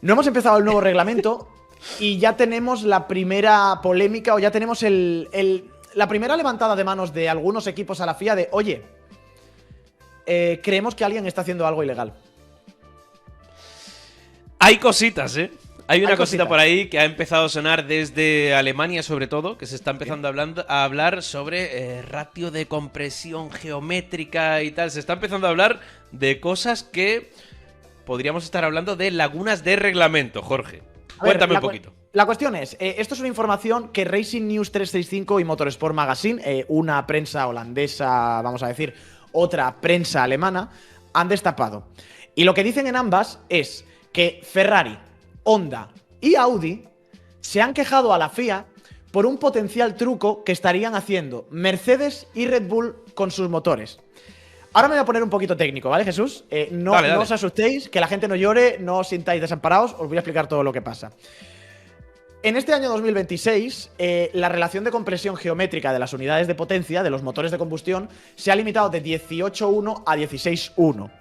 No hemos empezado el nuevo reglamento y ya tenemos la primera polémica o ya tenemos la primera levantada de manos de algunos equipos a la FIA de, oye, creemos que alguien está haciendo algo ilegal. Hay cositas, ¿eh? Hay una Hay cosita cositas. por ahí que ha empezado a sonar desde Alemania, sobre todo, que se está empezando a hablar sobre ratio de compresión geométrica y tal. Se está empezando a hablar de cosas que podríamos estar hablando de lagunas de reglamento, Jorge. Cuéntame un poquito. La cuestión es, esto es una información que Racing News 365 y Motorsport Magazine, una prensa holandesa, vamos a decir, otra prensa alemana, han destapado. Y lo que dicen en ambas es que Ferrari, Honda y Audi se han quejado a la FIA por un potencial truco que estarían haciendo Mercedes y Red Bull con sus motores. Ahora me voy a poner un poquito técnico, ¿vale, Jesús? No os asustéis, que la gente no llore, no os sintáis desamparados, os voy a explicar todo lo que pasa. En este año 2026, la relación de compresión geométrica de las unidades de potencia de los motores de combustión se ha limitado de 18.1 a 16.1.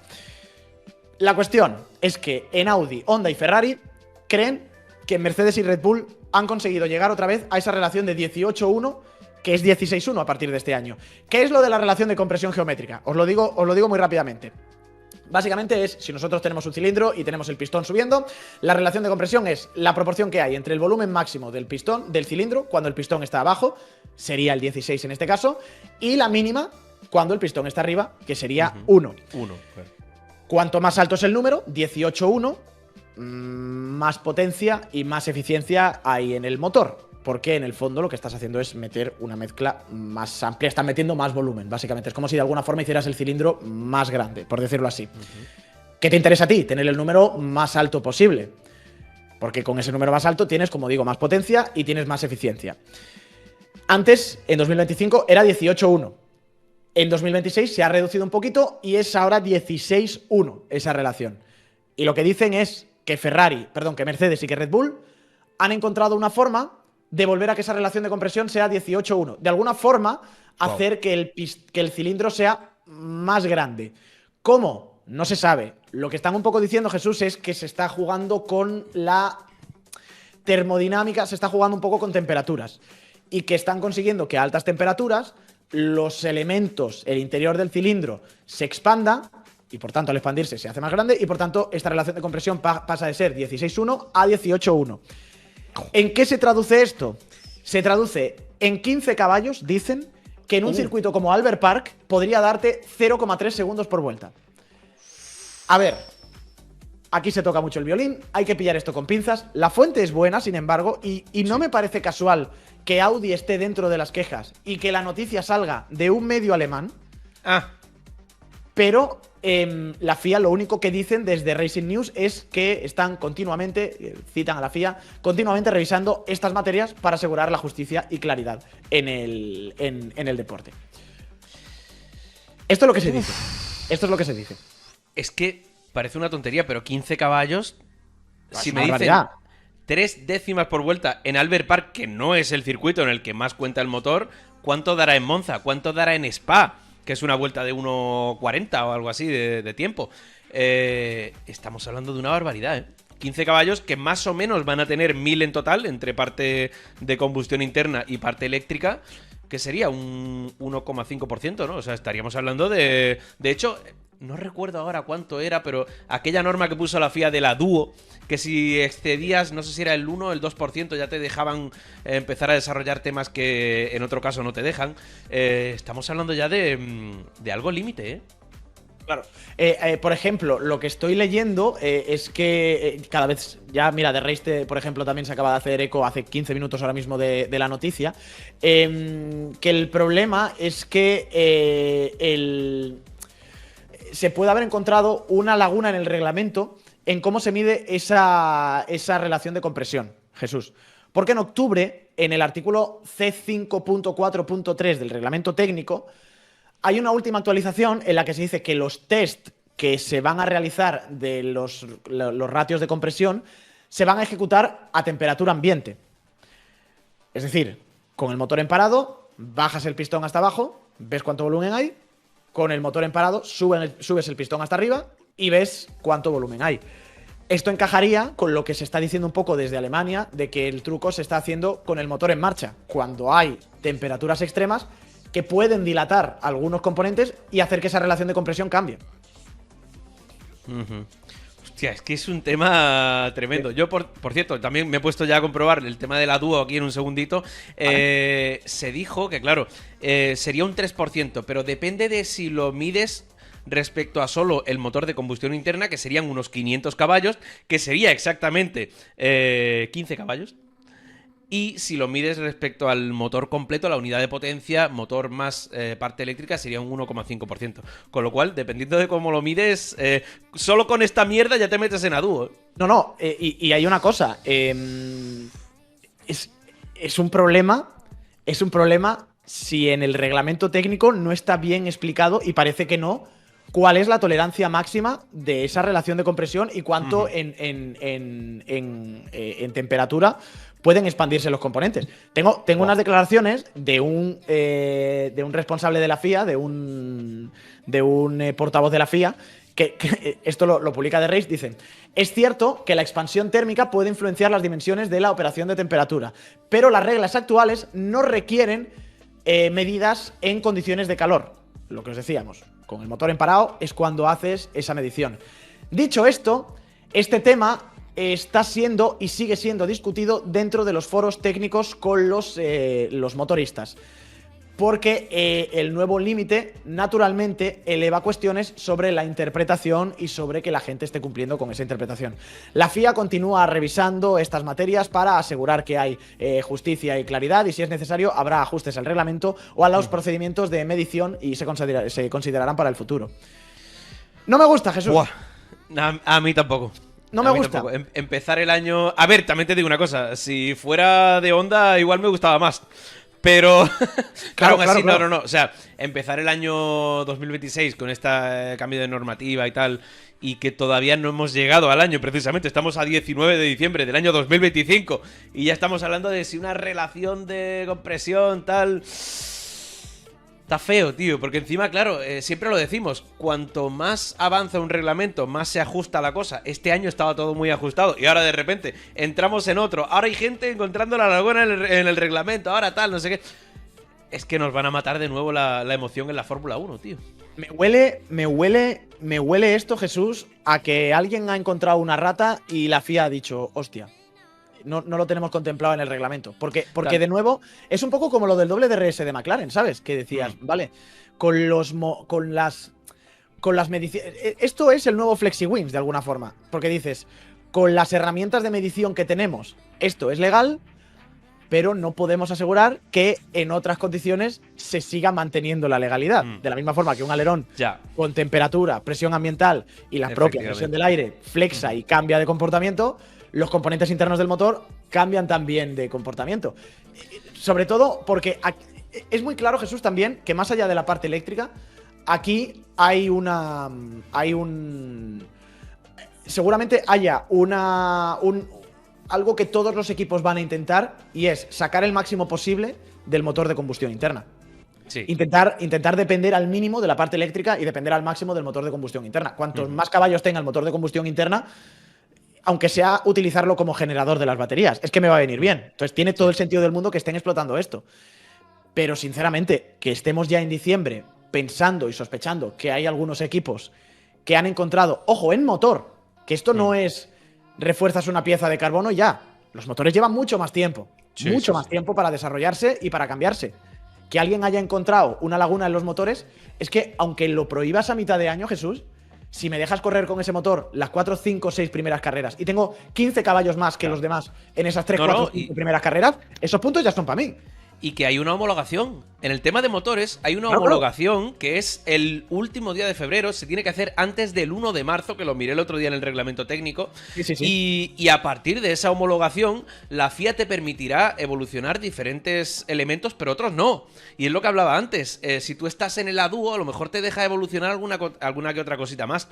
La cuestión es que en Audi, Honda y Ferrari creen que Mercedes y Red Bull han conseguido llegar otra vez a esa relación de 18.1, que es 16.1 a partir de este año. ¿Qué es lo de la relación de compresión geométrica? Os lo digo muy rápidamente. Básicamente es, si nosotros tenemos un cilindro y tenemos el pistón subiendo, la relación de compresión es la proporción que hay entre el volumen máximo del pistón, del cilindro, cuando el pistón está abajo, sería el 16 en este caso, y la mínima cuando el pistón está arriba, que sería 1. Claro. Cuanto más alto es el número, 18.1, más potencia y más eficiencia hay en el motor. Porque en el fondo lo que estás haciendo es meter una mezcla más amplia, estás metiendo más volumen, básicamente. Es como si de alguna forma hicieras el cilindro más grande, por decirlo así. ¿Qué te interesa a ti? Tener el número más alto posible. Porque con ese número más alto tienes, como digo, más potencia y tienes más eficiencia. Antes, en 2025, era 18.1. En 2026 se ha reducido un poquito y es ahora 16.1 esa relación. Y lo que dicen es que que Mercedes y que Red Bull han encontrado una forma de volver a que esa relación de compresión sea 18.1. De alguna forma, hacer que el cilindro sea más grande. ¿Cómo? No se sabe. Lo que están un poco diciendo, Jesús, es que se está jugando con la termodinámica, se está jugando un poco con temperaturas. Y que están consiguiendo que a altas temperaturas los elementos, el interior del cilindro, se expanda y por tanto al expandirse se hace más grande y por tanto esta relación de compresión pasa de ser 16.1 a 18.1. ¿En qué se traduce esto? Se traduce en 15 caballos, dicen, que en un circuito como Albert Park podría darte 0,3 segundos por vuelta. A ver, aquí se toca mucho el violín, hay que pillar esto con pinzas. La fuente es buena, sin embargo, y no me parece casual que Audi esté dentro de las quejas y que la noticia salga de un medio alemán. Pero la FIA lo único que dicen desde Racing News es que están continuamente, citan a la FIA, continuamente revisando estas materias para asegurar la justicia y claridad en el deporte. Esto es lo que se dice. Esto es lo que se dice. Es que parece una tontería, pero 15 caballos, si me dicen 3 décimas por vuelta en Albert Park, que no es el circuito en el que más cuenta el motor, ¿cuánto dará en Monza? ¿Cuánto dará en Spa? Que es una vuelta de 1.40 o algo así de tiempo. Estamos hablando de una barbaridad, ¿eh? 15 caballos que más o menos van a tener 1000 en total, entre parte de combustión interna y parte eléctrica, que sería un 1,5%, ¿no? O sea, estaríamos hablando de... De hecho, no recuerdo ahora cuánto era, pero aquella norma que puso la FIA de la Duo, que si excedías, no sé si era el 1 o el 2%, ya te dejaban empezar a desarrollar temas que en otro caso no te dejan. Estamos hablando ya de algo límite, ¿eh? Claro. Por ejemplo, lo que estoy leyendo es que cada vez, ya mira, The Race, por ejemplo, también se acaba de hacer eco hace 15 minutos ahora mismo de la noticia, que el problema es que se puede haber encontrado una laguna en el reglamento en cómo se mide esa relación de compresión, Jesús. Porque en octubre, en el artículo C5.4.3 del reglamento técnico, hay una última actualización en la que se dice que los test que se van a realizar de los ratios de compresión se van a ejecutar a temperatura ambiente. Es decir, con el motor en parado, bajas el pistón hasta abajo, ves cuánto volumen hay, con el motor en parado subes el pistón hasta arriba y ves cuánto volumen hay. Esto encajaría con lo que se está diciendo un poco desde Alemania, de que el truco se está haciendo con el motor en marcha, cuando hay temperaturas extremas que pueden dilatar algunos componentes y hacer que esa relación de compresión cambie. Hostia, es que es un tema tremendo. Yo, por cierto, también me he puesto ya a comprobar el tema de la Duo aquí en un segundito. ¿Vale? Se dijo que, claro, sería un 3%, pero depende de si lo mides respecto a solo el motor de combustión interna, que serían unos 500 caballos, que sería exactamente 15 caballos. Y si lo mides respecto al motor completo, la unidad de potencia, motor más parte eléctrica, sería un 1,5%. Con lo cual, dependiendo de cómo lo mides, solo con esta mierda ya te metes en Aduo. No, y hay una cosa. Es un problema. Es un problema si en el reglamento técnico no está bien explicado, y parece que no, cuál es la tolerancia máxima de esa relación de compresión y cuánto en temperatura pueden expandirse los componentes. Tengo unas declaraciones de un responsable de la FIA, de un portavoz de la FIA, que esto lo publica The Race. Dicen: es cierto que la expansión térmica puede influenciar las dimensiones de la operación de temperatura, pero las reglas actuales no requieren medidas en condiciones de calor. Lo que os decíamos, con el motor en parado es cuando haces esa medición. Dicho esto, este tema está siendo y sigue siendo discutido dentro de los foros técnicos con los motoristas, porque el nuevo límite naturalmente eleva cuestiones sobre la interpretación y sobre que la gente esté cumpliendo con esa interpretación. La FIA continúa revisando estas materias para asegurar que hay justicia y claridad, y si es necesario habrá ajustes al reglamento o a los procedimientos de medición, y se considerarán para el futuro. No me gusta, Jesús. Buah. A mí tampoco. No me gusta. Empezar el año... A ver, también te digo una cosa. Si fuera de Honda, igual me gustaba más. Pero... claro. No. O sea, empezar el año 2026 con este cambio de normativa y tal, y que todavía no hemos llegado al año, precisamente. Estamos a 19 de diciembre del año 2025 y ya estamos hablando de si una relación de compresión, tal... Está feo, tío, porque encima, claro, siempre lo decimos, cuanto más avanza un reglamento, más se ajusta la cosa. Este año estaba todo muy ajustado y ahora de repente entramos en otro. Ahora hay gente encontrando la laguna en el reglamento, ahora tal, no sé qué. Es que nos van a matar de nuevo la emoción en la Fórmula 1, tío. Me huele esto, Jesús, a que alguien ha encontrado una rata y la FIA ha dicho: hostia, no lo tenemos contemplado en el reglamento. Porque claro, de nuevo, es un poco como lo del doble DRS de McLaren, ¿sabes? Que decías, vale, con las mediciones... Esto es el nuevo FlexiWins, de alguna forma. Porque dices, con las herramientas de medición que tenemos, esto es legal, pero no podemos asegurar que en otras condiciones se siga manteniendo la legalidad. De la misma forma que un alerón con temperatura, presión ambiental y la propia presión del aire flexa y cambia de comportamiento, los componentes internos del motor cambian también de comportamiento. Sobre todo porque es muy claro, Jesús, también, que más allá de la parte eléctrica, aquí seguramente haya algo que todos los equipos van a intentar, y es sacar el máximo posible del motor de combustión interna. Sí. Intentar depender al mínimo de la parte eléctrica y depender al máximo del motor de combustión interna. Cuantos más caballos tenga el motor de combustión interna, aunque sea utilizarlo como generador de las baterías, es que me va a venir bien. Entonces tiene todo el sentido del mundo que estén explotando esto. Pero sinceramente, que estemos ya en diciembre pensando y sospechando que hay algunos equipos que han encontrado, ojo, en motor, que esto no es refuerzas una pieza de carbono y ya. Los motores llevan mucho más tiempo. Mucho más tiempo para desarrollarse y para cambiarse. Que alguien haya encontrado una laguna en los motores, es que aunque lo prohíbas a mitad de año, Jesús, si me dejas correr con ese motor las 4, 5, 6 primeras carreras y tengo 15 caballos más que los demás en esas 3, 4, 5 primeras carreras, esos puntos ya son para mí. Y que hay una homologación. En el tema de motores hay una homologación que es el último día de febrero. Se tiene que hacer antes del 1 de marzo, que lo miré el otro día en el reglamento técnico. Sí. Y a partir de esa homologación, la FIA te permitirá evolucionar diferentes elementos, pero otros no. Y es lo que hablaba antes. Si tú estás en el A-Duo, a lo mejor te deja evolucionar alguna que otra cosita más.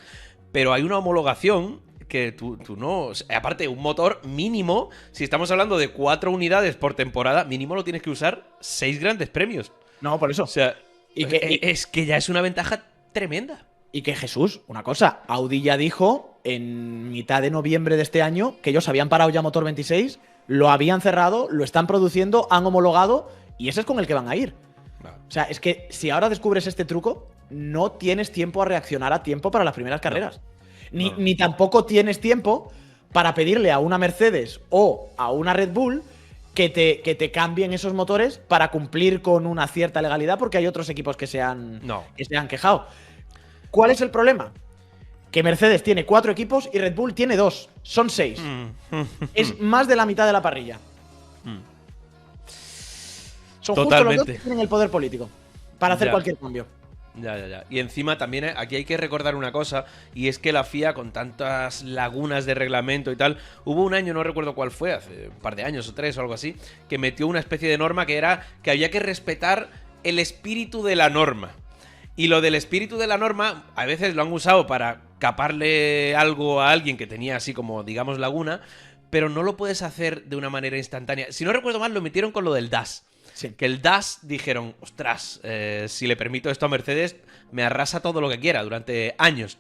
Pero hay una homologación que tú no... Aparte, un motor mínimo, si estamos hablando de 4 unidades por temporada, mínimo lo tienes que usar 6 grandes premios. No, por eso. O sea, es que ya es una ventaja tremenda. Y que, Jesús, una cosa, Audi ya dijo en mitad de noviembre de este año que ellos habían parado ya motor 26, lo habían cerrado, lo están produciendo, han homologado y ese es con el que van a ir. O sea, es que si ahora descubres este truco, no tienes tiempo a reaccionar a tiempo para las primeras carreras. Ni tampoco tienes tiempo para pedirle a una Mercedes o a una Red Bull que te cambien esos motores para cumplir con una cierta legalidad, porque hay otros equipos que se han quejado. ¿Cuál es el problema? Que Mercedes tiene 4 equipos y Red Bull tiene 2. Son 6. Es más de la mitad de la parrilla. Son justo los dos que tienen el poder político para hacer cualquier cambio. Ya. Y encima también aquí hay que recordar una cosa, y es que la FIA, con tantas lagunas de reglamento y tal, hubo un año, no recuerdo cuál fue, hace un par de años o 3 o algo así, que metió una especie de norma que era que había que respetar el espíritu de la norma. Y lo del espíritu de la norma, a veces lo han usado para caparle algo a alguien que tenía así como, digamos, laguna, pero no lo puedes hacer de una manera instantánea. Si no recuerdo mal, lo metieron con lo del DAS. Sí. Que el DAS dijeron, ostras, si le permito esto a Mercedes, me arrasa todo lo que quiera durante años.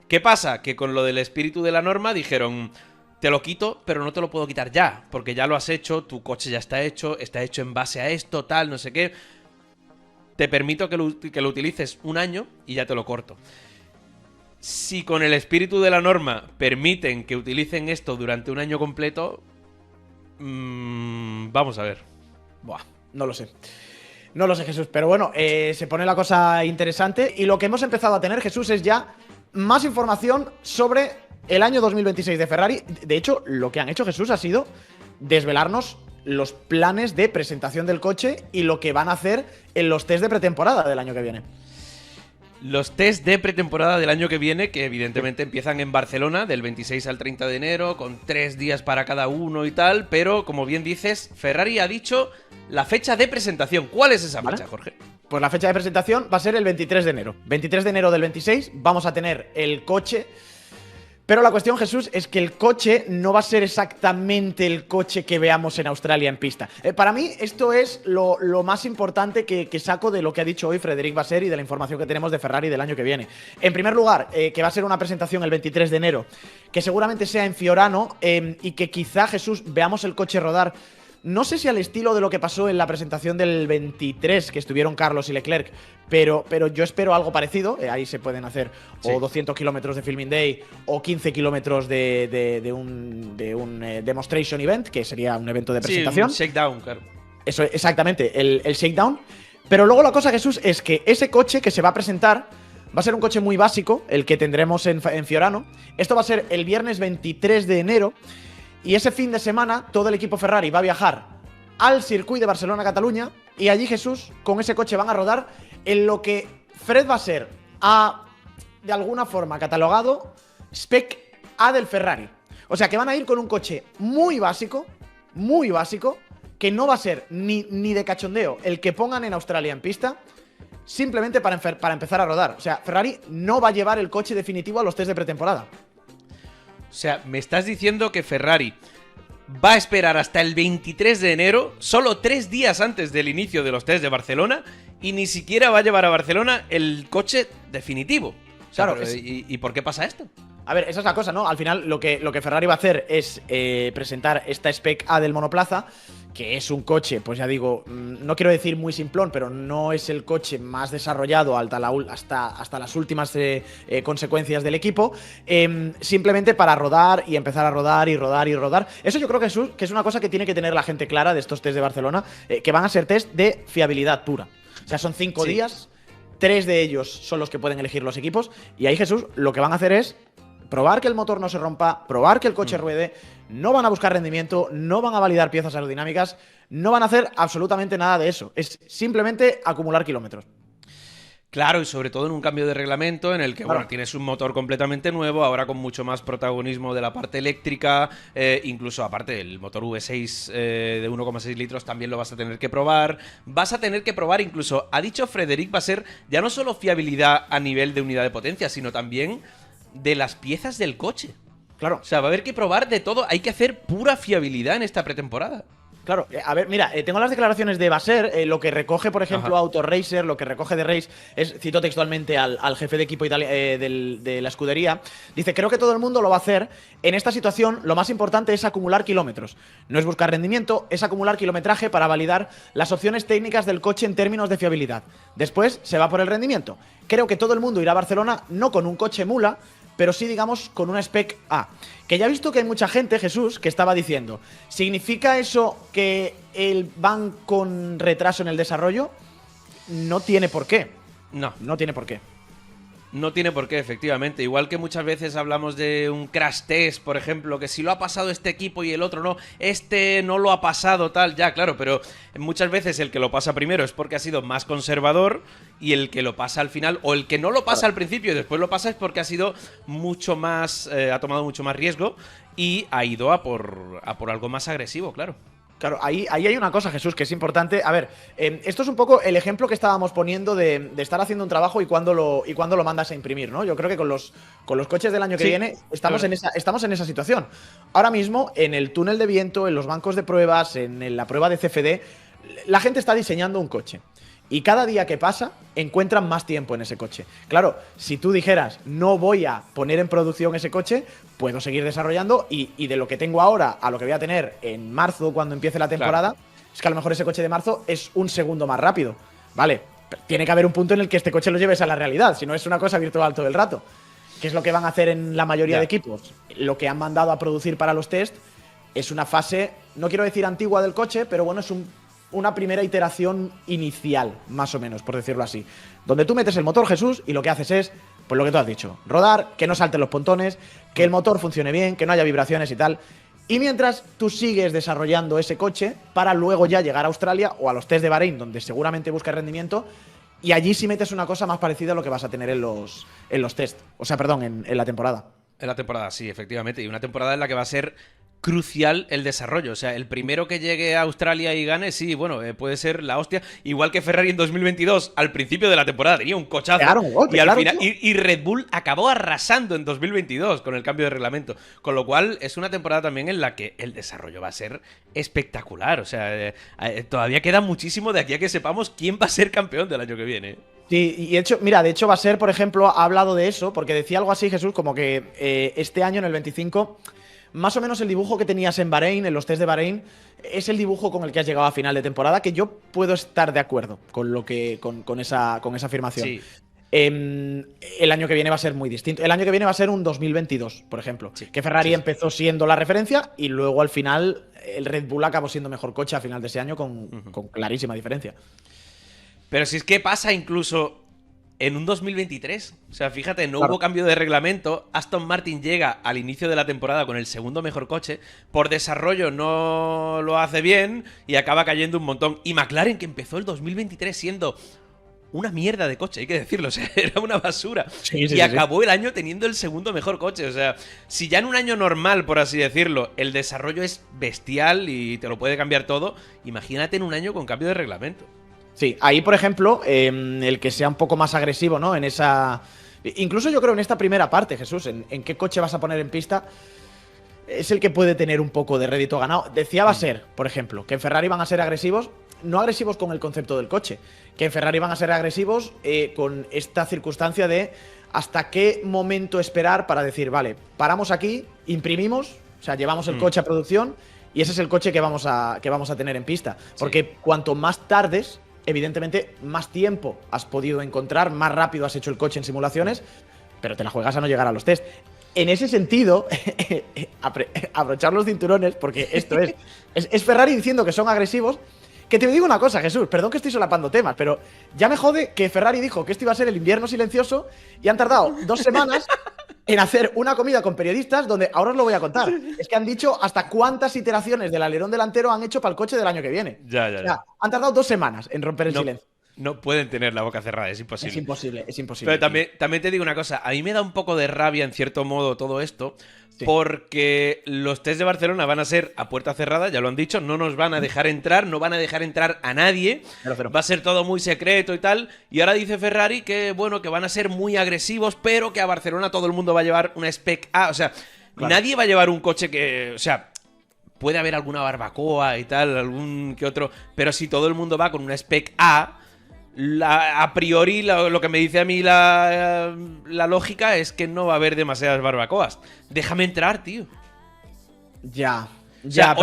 ¿Qué pasa? Que con lo del espíritu de la norma dijeron, te lo quito, pero no te lo puedo quitar ya, porque ya lo has hecho, tu coche ya está hecho en base a esto, tal, no sé qué. Te permito que lo utilices un año y ya te lo corto. Si con el espíritu de la norma permiten que utilicen esto durante un año completo, vamos a ver. Buah. No lo sé. No lo sé, Jesús. Pero bueno, se pone la cosa interesante. Y lo que hemos empezado a tener, Jesús, es ya más información sobre el año 2026 de Ferrari. De hecho, lo que han hecho, Jesús, ha sido desvelarnos los planes de presentación del coche y lo que van a hacer en los test de pretemporada del año que viene. Los test de pretemporada del año que viene, que evidentemente empiezan en Barcelona del 26 al 30 de enero, con 3 días para cada uno y tal, pero como bien dices, Ferrari ha dicho la fecha de presentación. ¿Cuál es esa fecha, Jorge? Pues la fecha de presentación va a ser el 23 de enero. 23 de enero del 26 vamos a tener el coche. Pero la cuestión, Jesús, es que el coche no va a ser exactamente el coche que veamos en Australia en pista. Para mí, esto es lo más importante que saco de lo que ha dicho hoy Frédéric Vasseur y de la información que tenemos de Ferrari del año que viene. En primer lugar, que va a ser una presentación el 23 de enero, que seguramente sea en Fiorano y que quizá, Jesús, veamos el coche rodar. No sé si al estilo de lo que pasó en la presentación del 23, que estuvieron Carlos y Leclerc, pero yo espero algo parecido. Ahí se pueden hacer o 200 kilómetros de Filming Day o 15 kilómetros de un Demonstration Event, que sería un evento de presentación. Sí, un shakedown, claro. Eso, exactamente, el shakedown. Pero luego la cosa, Jesús, es que ese coche que se va a presentar va a ser un coche muy básico, el que tendremos en Fiorano. Esto va a ser el viernes 23 de enero. Y ese fin de semana todo el equipo Ferrari va a viajar al circuito de Barcelona-Cataluña y allí, Jesús, con ese coche van a rodar en lo que Fred Vasseur ha, de alguna forma, catalogado Spec A del Ferrari. O sea, que van a ir con un coche muy básico, que no va a ser ni de cachondeo el que pongan en Australia en pista, simplemente para empezar a rodar. O sea, Ferrari no va a llevar el coche definitivo a los test de pretemporada. O sea, me estás diciendo que Ferrari va a esperar hasta el 23 de enero, solo 3 días antes del inicio de los test de Barcelona, y ni siquiera va a llevar a Barcelona el coche definitivo. O sea, claro, ¿y por qué pasa esto? A ver, esa es la cosa, ¿no? Al final lo que Ferrari va a hacer es presentar esta Spec A del monoplaza, que es un coche, pues ya digo, no quiero decir muy simplón, pero no es el coche más desarrollado hasta las últimas consecuencias del equipo, simplemente para rodar y empezar a rodar y rodar. Eso yo creo que es una cosa que tiene que tener la gente clara de estos test de Barcelona, que van a ser test de fiabilidad pura. O sea, son 5 días, 3 de ellos son los que pueden elegir los equipos, y ahí, Jesús, lo que van a hacer es probar que el motor no se rompa, probar que el coche ruede, no van a buscar rendimiento, no van a validar piezas aerodinámicas, no van a hacer absolutamente nada de eso. Es simplemente acumular kilómetros. Claro, y sobre todo en un cambio de reglamento en el que, bueno, tienes un motor completamente nuevo, ahora con mucho más protagonismo de la parte eléctrica, incluso aparte el motor V6 de 1,6 litros también lo vas a tener que probar. Vas a tener que probar incluso, ha dicho Frédéric Vasseur, ya no solo fiabilidad a nivel de unidad de potencia, sino también de las piezas del coche. Claro. O sea, va a haber que probar de todo. Hay que hacer pura fiabilidad en esta pretemporada. Claro, a ver, mira, tengo las declaraciones de Basser, lo que recoge, por ejemplo, Autoracer, lo que recoge de Race, cito textualmente al jefe de equipo de la escudería, dice, creo que todo el mundo lo va a hacer. En esta situación, lo más importante es acumular kilómetros. No es buscar rendimiento, es acumular kilometraje para validar las opciones técnicas del coche en términos de fiabilidad. Después, se va por el rendimiento. Creo que todo el mundo irá a Barcelona no con un coche mula, pero sí, digamos, con una spec A. Que ya he visto que hay mucha gente, Jesús, que estaba diciendo, ¿significa eso que van con retraso en el desarrollo? No tiene por qué. No tiene por qué. No tiene por qué, efectivamente. Igual que muchas veces hablamos de un crash test, por ejemplo, que si lo ha pasado este equipo y el otro no, este no lo ha pasado, tal, ya, claro, pero muchas veces el que lo pasa primero es porque ha sido más conservador y el que lo pasa al final, o el que no lo pasa al principio y después lo pasa es porque ha sido mucho más, ha tomado mucho más riesgo y ha ido a por algo más agresivo, claro. Claro, ahí hay una cosa, Jesús, que es importante. A ver, esto es un poco el ejemplo que estábamos poniendo de estar haciendo un trabajo y cuándo lo mandas a imprimir, ¿no? Yo creo que con los coches del año que viene estamos en esa situación. Ahora mismo, en el túnel de viento, en los bancos de pruebas, en la prueba de CFD, la gente está diseñando un coche. Y cada día que pasa, encuentran más tiempo en ese coche. Claro, si tú dijeras, no voy a poner en producción ese coche, puedo seguir desarrollando y de lo que tengo ahora a lo que voy a tener en marzo, cuando empiece la temporada, es que a lo mejor ese coche de marzo es un segundo más rápido. Vale, tiene que haber un punto en el que este coche lo lleves a la realidad, si no es una cosa virtual todo el rato. ¿Qué es lo que van a hacer en la mayoría de equipos? Lo que han mandado a producir para los test es una fase, no quiero decir antigua del coche, pero bueno, es una primera iteración inicial, más o menos, por decirlo así. Donde tú metes el motor, Jesús, y lo que haces es, pues lo que tú has dicho, rodar, que no salten los pontones, que el motor funcione bien, que no haya vibraciones y tal. Y mientras tú sigues desarrollando ese coche para luego ya llegar a Australia o a los test de Bahrein, donde seguramente buscas rendimiento, y allí sí metes una cosa más parecida a lo que vas a tener en los test. O sea, perdón, en la temporada. En la temporada, sí, efectivamente. Y una temporada en la que va a ser crucial el desarrollo. O sea, el primero que llegue a Australia y gane, sí, bueno, puede ser la hostia. Igual que Ferrari en 2022, al principio de la temporada tenía un cochazo. Claro, golpe, y al claro, final y Red Bull acabó arrasando en 2022 con el cambio de reglamento. Con lo cual, es una temporada también en la que el desarrollo va a ser espectacular. O sea, todavía queda muchísimo de aquí a que sepamos quién va a ser campeón del año que viene. Sí, y de hecho va a ser, por ejemplo, ha hablado de eso, porque decía algo así, Jesús, como que este año, en el 25, más o menos el dibujo que tenías en Bahrein, en los test de Bahrein, es el dibujo con el que has llegado a final de temporada, que yo puedo estar de acuerdo con esa afirmación. Sí. El año que viene va a ser muy distinto. El año que viene va a ser un 2022, por ejemplo. Sí, que Ferrari empezó siendo la referencia y luego al final el Red Bull acabó siendo mejor coche a final de ese año con clarísima diferencia. Pero si es que pasa incluso en un 2023. O sea, fíjate, no hubo cambio de reglamento. Aston Martin llega al inicio de la temporada con el segundo mejor coche. Por desarrollo no lo hace bien y acaba cayendo un montón. Y McLaren, que empezó el 2023 siendo una mierda de coche, hay que decirlo. O sea, era una basura. Y acabó el año teniendo el segundo mejor coche. O sea, si ya en un año normal, por así decirlo, el desarrollo es bestial y te lo puede cambiar todo, imagínate en un año con cambio de reglamento. Sí, ahí, por ejemplo, el que sea un poco más agresivo, ¿no? En esa. Incluso yo creo en esta primera parte, Jesús, en qué coche vas a poner en pista, es el que puede tener un poco de rédito ganado. Decía Basser, por ejemplo, que en Ferrari van a ser agresivos, no agresivos con el concepto del coche, que en Ferrari van a ser agresivos con esta circunstancia de hasta qué momento esperar para decir, vale, paramos aquí, imprimimos, o sea, llevamos el coche a producción y ese es el coche que vamos a tener en pista. Porque cuanto más tardes, evidentemente, más tiempo has podido encontrar, más rápido has hecho el coche en simulaciones, pero te la juegas a no llegar a los test. En ese sentido, abrochar los cinturones, porque esto es Ferrari diciendo que son agresivos. Que te digo una cosa, Jesús, perdón que estoy solapando temas, pero ya me jode que Ferrari dijo que esto iba a ser el invierno silencioso y han tardado 2 semanas en hacer una comida con periodistas donde, ahora os lo voy a contar, es que han dicho hasta cuántas iteraciones del alerón delantero han hecho para el coche del año que viene. Ya. Han tardado 2 semanas en romper el silencio. No pueden tener la boca cerrada, es imposible. Es imposible. Pero también te digo una cosa, a mí me da un poco de rabia en cierto modo todo esto, porque los test de Barcelona van a ser a puerta cerrada, ya lo han dicho, no nos van a dejar entrar, no van a dejar entrar a nadie, va a ser todo muy secreto y tal, y ahora dice Ferrari que, bueno, que van a ser muy agresivos, pero que a Barcelona todo el mundo va a llevar una Spec A, o sea, nadie va a llevar un coche que, o sea, puede haber alguna barbacoa y tal, algún que otro, pero si todo el mundo va con una Spec A, a priori lo que me dice a mí la lógica es que no va a haber demasiadas barbacoas. Déjame entrar, tío. Ya. O sea,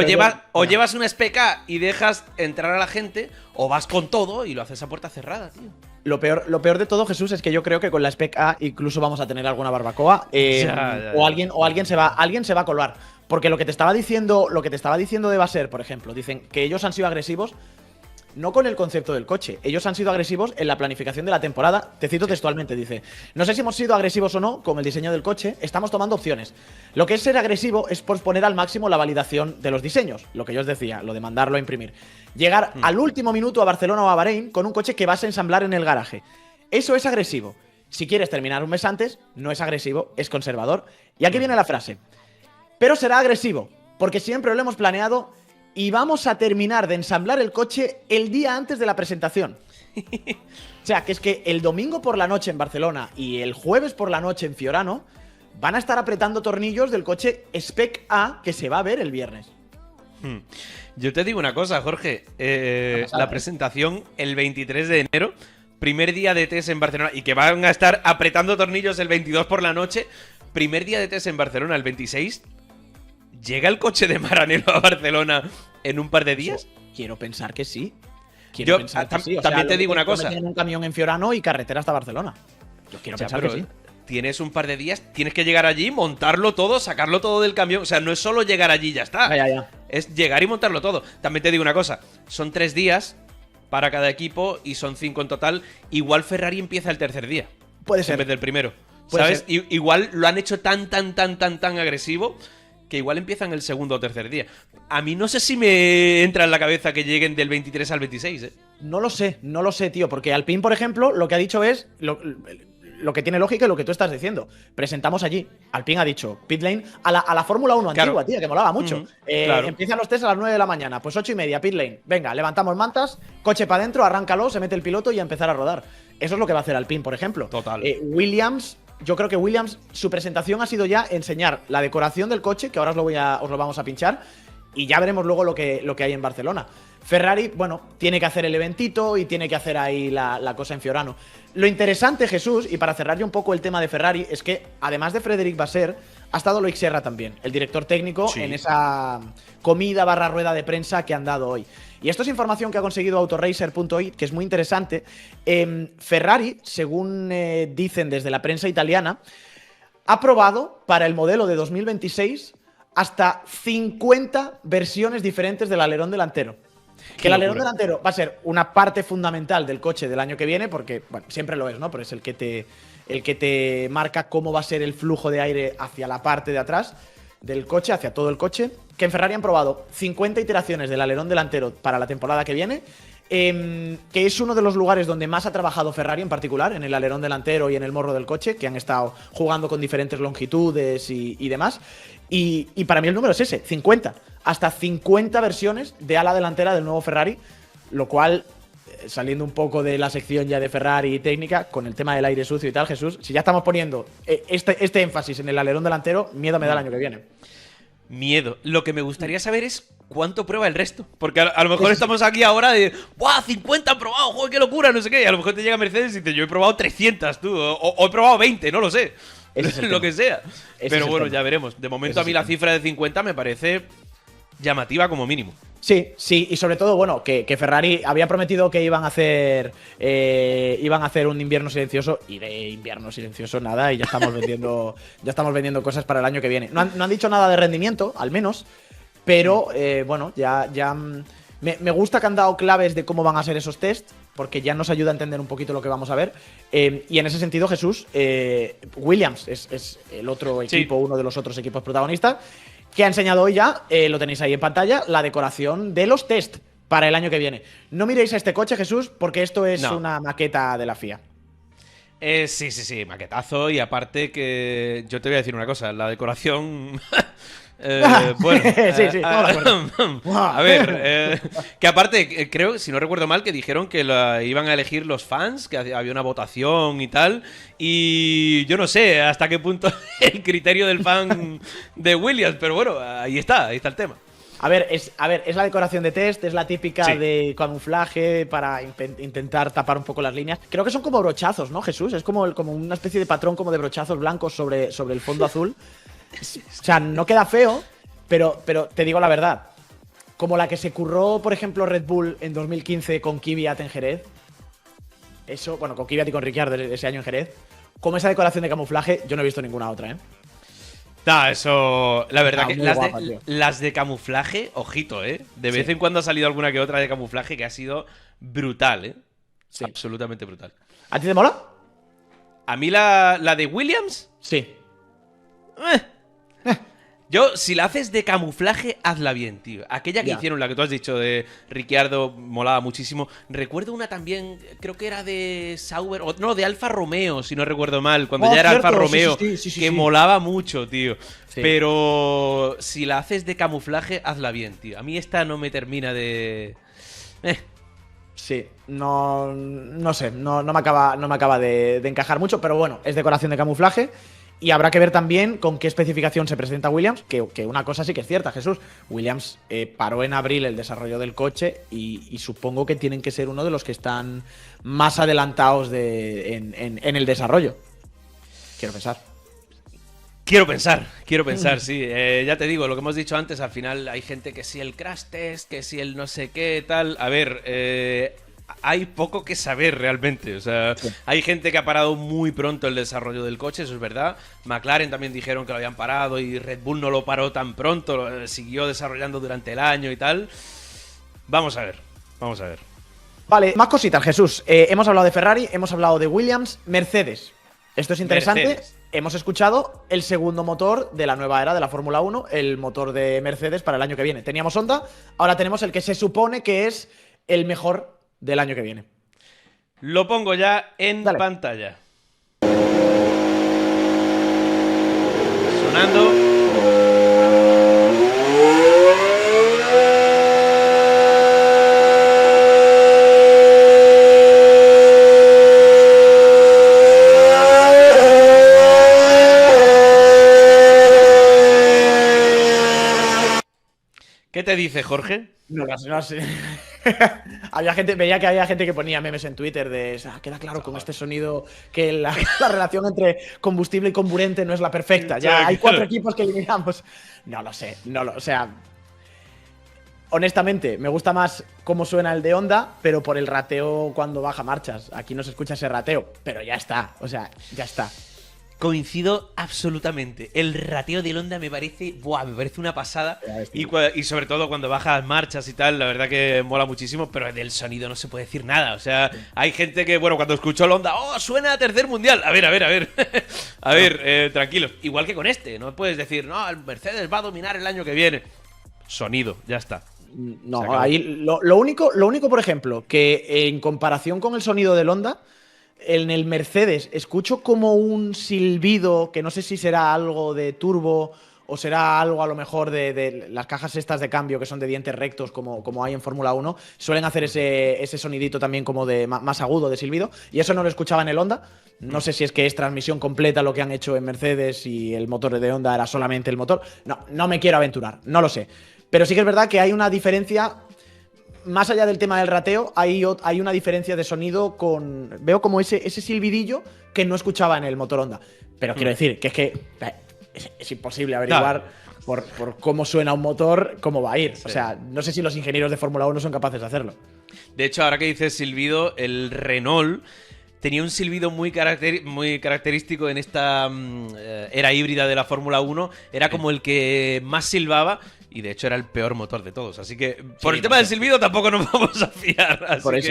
o llevas una Spec A y dejas entrar a la gente, o vas con todo y lo haces a puerta cerrada, tío. Lo peor de todo, Jesús, es que yo creo que con la Spec A incluso vamos a tener alguna barbacoa. O alguien se va a colar. Porque lo que te estaba diciendo de Baser, por ejemplo, dicen que ellos han sido agresivos. No con el concepto del coche. Ellos han sido agresivos en la planificación de la temporada. Te cito textualmente, dice: no sé si hemos sido agresivos o no con el diseño del coche, estamos tomando opciones. Lo que es ser agresivo es posponer al máximo la validación de los diseños. Lo que yo os decía, lo de mandarlo a imprimir. Llegar al último minuto a Barcelona o a Bahrein con un coche que vas a ensamblar en el garaje. Eso es agresivo. Si quieres terminar un mes antes, no es agresivo, es conservador. Y aquí viene la frase: pero será agresivo, porque siempre lo hemos planeado y vamos a terminar de ensamblar el coche el día antes de la presentación. O sea, que es que el domingo por la noche en Barcelona y el jueves por la noche en Fiorano van a estar apretando tornillos del coche Spec A que se va a ver el viernes. Yo te digo una cosa, Jorge. La presentación el 23 de enero, primer día de test en Barcelona, y que van a estar apretando tornillos el 22 por la noche, primer día de test en Barcelona el 26... ¿Llega el coche de Maranello a Barcelona en un par de días? Quiero pensar que sí. También te digo una cosa. En un camión en Fiorano y carretera hasta Barcelona. Yo quiero pensar que sí. Tienes un par de días, tienes que llegar allí, montarlo todo, sacarlo todo del camión. O sea, no es solo llegar allí y ya está. Ya. Es llegar y montarlo todo. También te digo una cosa. Son 3 días para cada equipo y son 5 en total. Igual Ferrari empieza el tercer día. Puede ser. En vez del primero. ¿Sabes? Igual lo han hecho tan agresivo que igual empiezan el segundo o tercer día. A mí no sé si me entra en la cabeza que lleguen del 23 al 26, ¿eh? No lo sé, tío, porque Alpine, por ejemplo, lo que ha dicho es lo que tiene lógica y lo que tú estás diciendo. Presentamos allí. Alpine ha dicho pit lane a la Fórmula 1 antigua, tío, que molaba mucho. Claro. Empiezan los test a las 9 de la mañana, pues 8:30, pit lane. Venga, levantamos mantas, coche para adentro, arráncalo, se mete el piloto y a empezar a rodar. Eso es lo que va a hacer Alpine, por ejemplo. Total. Williams... Yo creo que Williams, su presentación ha sido ya enseñar la decoración del coche, que ahora os lo vamos a pinchar, y ya veremos luego lo que hay en Barcelona. Ferrari, bueno, tiene que hacer el eventito y tiene que hacer ahí la cosa en Fiorano. Lo interesante, Jesús, y para cerrar ya un poco el tema de Ferrari, es que además de Frédéric Vasseur, ha estado Loic Serra también, el director técnico, en esa comida / rueda de prensa que han dado hoy. Y esto es información que ha conseguido Autoracer.it, que es muy interesante. Ferrari, según dicen desde la prensa italiana, ha probado para el modelo de 2026 hasta 50 versiones diferentes del alerón delantero. Que el alerón delantero va a ser una parte fundamental del coche del año que viene, porque, bueno, siempre lo es, ¿no? Pero es el que te marca cómo va a ser el flujo de aire hacia la parte de atrás del coche, hacia todo el coche. Que en Ferrari han probado 50 iteraciones del alerón delantero para la temporada que viene, que es uno de los lugares donde más ha trabajado Ferrari en particular, en el alerón delantero y en el morro del coche, que han estado jugando con diferentes longitudes y demás. Y para mí el número es ese, 50. Hasta 50 versiones de ala delantera del nuevo Ferrari, lo cual, saliendo un poco de la sección ya de Ferrari y técnica, con el tema del aire sucio y tal, Jesús, si ya estamos poniendo este énfasis en el alerón delantero, miedo me da el año que viene. Miedo. Lo que me gustaría saber es cuánto prueba el resto. Porque a lo mejor estamos aquí ahora de ¡buah! 50 han probado, joder, qué locura, no sé qué. Y a lo mejor te llega Mercedes y dice, yo he probado 300, tú. O he probado 20, no lo sé. Lo que sea. Pero bueno, ya veremos. De momento a mí la cifra de 50 me parece llamativa como mínimo. Sí, y sobre todo, bueno, que Ferrari había prometido que iban a hacer un invierno silencioso, y de invierno silencioso nada, y ya estamos vendiendo cosas para el año que viene. No han dicho nada de rendimiento, al menos, pero bueno, ya me gusta que han dado claves de cómo van a ser esos tests, porque ya nos ayuda a entender un poquito lo que vamos a ver. Y en ese sentido, Jesús, Williams es el otro equipo, uno de los otros equipos protagonistas, que ha enseñado hoy ya, lo tenéis ahí en pantalla, la decoración de los test para el año que viene. No miréis a este coche, Jesús, porque esto es una maqueta de la FIA. Sí, maquetazo. Y aparte que yo te voy a decir una cosa, la decoración... bueno, a ver, que aparte, creo, si no recuerdo mal, que dijeron que la iban a elegir los fans, que había una votación y tal, y yo no sé hasta qué punto el criterio del fan de Williams, pero bueno, ahí está el tema. A ver, es la decoración de test, es la típica de camuflaje para intentar tapar un poco las líneas. Creo que son como brochazos, ¿no, Jesús? Es como una especie de patrón como de brochazos blancos sobre el fondo azul. O sea, no queda feo, pero te digo la verdad. Como la que se curró, por ejemplo, Red Bull en 2015 con Kvyat en Jerez. Eso, bueno, con Kvyat y con Ricciardo ese año en Jerez. Como esa decoración de camuflaje, yo no he visto ninguna otra, ¿eh? No, eso. La verdad que las de camuflaje, ojito, ¿eh? De vez en cuando ha salido alguna que otra de camuflaje que ha sido brutal, ¿eh? Sí. Absolutamente brutal. ¿A ti te mola? A mí la de Williams. Sí. Yo, si la haces de camuflaje, hazla bien, tío. Aquella que hicieron, la que tú has dicho de Ricciardo, molaba muchísimo. Recuerdo una también, creo que era de Sauber, no, de Alfa Romeo, si no recuerdo mal, cuando ya era Alfa Romeo, que molaba mucho, tío. Sí. Pero si la haces de camuflaje, hazla bien, tío. A mí esta no me termina de... Sí, no sé, no me acaba de encajar mucho, pero bueno, es decoración de camuflaje. Y habrá que ver también con qué especificación se presenta Williams, que una cosa sí que es cierta, Jesús. Williams paró en abril el desarrollo del coche y supongo que tienen que ser uno de los que están más adelantados en el desarrollo. Quiero pensar, sí. Ya te digo, lo que hemos dicho antes, al final hay gente que si el crash test, que si el no sé qué, tal. A ver, hay poco que saber realmente. O sea, hay gente que ha parado muy pronto el desarrollo del coche, eso es verdad. McLaren también dijeron que lo habían parado y Red Bull no lo paró tan pronto, lo siguió desarrollando durante el año y tal. Vamos a ver. Vale, más cositas, Jesús. Hemos hablado de Ferrari, hemos hablado de Williams, Mercedes. Esto es interesante. Hemos escuchado el segundo motor de la nueva era de la Fórmula 1, el motor de Mercedes para el año que viene. Teníamos Honda, ahora tenemos el que se supone que es el mejor del año que viene. Lo pongo ya en pantalla. Sonando. ¿Qué te dice, Jorge? No sé. Veía que había gente que ponía memes en Twitter de queda claro con este sonido que la relación entre combustible y comburente no es la perfecta. Ya hay 4 equipos que eliminamos. No lo sé. O sea, honestamente, me gusta más cómo suena el de Honda, pero por el rateo cuando baja marchas. Aquí no se escucha ese rateo, pero ya está. O sea, ya está. Coincido absolutamente. El rateo del Honda me parece una pasada. Y sobre todo cuando baja las marchas y tal, la verdad que mola muchísimo, pero del sonido no se puede decir nada. O sea, hay gente que, bueno, cuando escuchó el Honda, suena a tercer mundial. A ver. A ver, tranquilos. Igual que con este, no puedes decir, no, el Mercedes va a dominar el año que viene. Sonido, ya está. No, ahí lo único, por ejemplo, que en comparación con el sonido del Honda, en el Mercedes escucho como un silbido que no sé si será algo de turbo o será algo a lo mejor de las cajas estas de cambio que son de dientes rectos como hay en Fórmula 1. Suelen hacer ese sonidito también como de más agudo de silbido y eso no lo escuchaba en el Honda. No sé si es que es transmisión completa lo que han hecho en Mercedes y el motor de Honda era solamente el motor. No me quiero aventurar, no lo sé. Pero sí que es verdad que hay una diferencia. Más allá del tema del rateo, hay una diferencia de sonido veo como ese silbidillo que no escuchaba en el motor Honda. Pero quiero decir que es imposible averiguar por cómo suena un motor, cómo va a ir. Sí. O sea, no sé si los ingenieros de Fórmula 1 son capaces de hacerlo. De hecho, ahora que dices silbido, el Renault tenía un silbido muy característico en esta era híbrida de la Fórmula 1. Era como el que más silbaba. Y de hecho era el peor motor de todos. Así que por el tema del silbido tampoco nos vamos a fiar. Así por eso.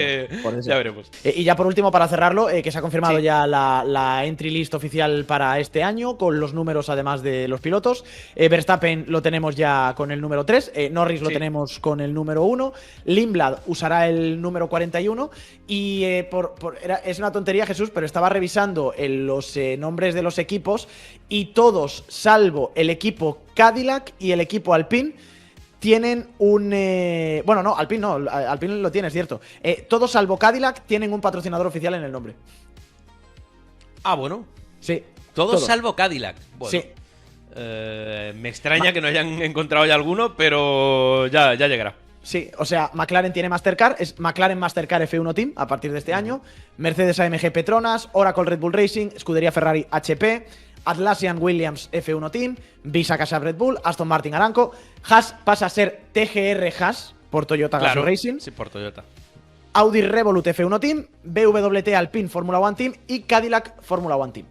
Ya veremos. Y ya por último, para cerrarlo, que se ha confirmado ya la entry list oficial para este año, con los números además de los pilotos. Verstappen lo tenemos ya con el número 3. Norris lo tenemos con el número 1. Lindblad usará el número 41. Y es una tontería, Jesús, pero estaba revisando los nombres de los equipos y todos, salvo el equipo Cadillac y el equipo Alpine, tienen un... bueno, no, Alpine lo tiene, es cierto. Todos, salvo Cadillac, tienen un patrocinador oficial en el nombre. Ah, bueno. Sí. Todos salvo Cadillac. Bueno. Sí. Me extraña que no hayan encontrado ya alguno, pero ya llegará. Sí, o sea, McLaren tiene Mastercar, es McLaren Mastercar F1 Team a partir de este año, Mercedes AMG Petronas, Oracle Red Bull Racing, Scuderia Ferrari HP, Atlassian Williams F1 Team, Visa Casab Red Bull, Aston Martin Aramco, Haas pasa a ser TGR Haas por Toyota Gazoo Racing. Sí, por Toyota. Audi Revolut F1 Team, BWT Alpine Formula One Team y Cadillac Formula One Team.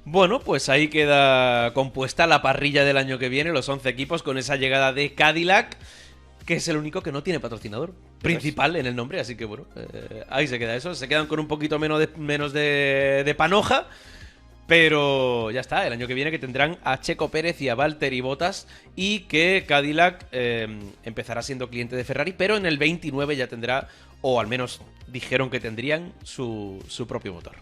Bueno, pues ahí queda compuesta la parrilla del año que viene, los 11 equipos, con esa llegada de Cadillac, que es el único que no tiene patrocinador principal en el nombre, así que bueno, ahí se queda eso. Se quedan con un poquito menos de panoja, pero ya está, el año que viene que tendrán a Checo Pérez y a Valtteri Bottas, y que Cadillac empezará siendo cliente de Ferrari, pero en el 29 ya tendrá, o al menos dijeron que tendrían, su propio motor.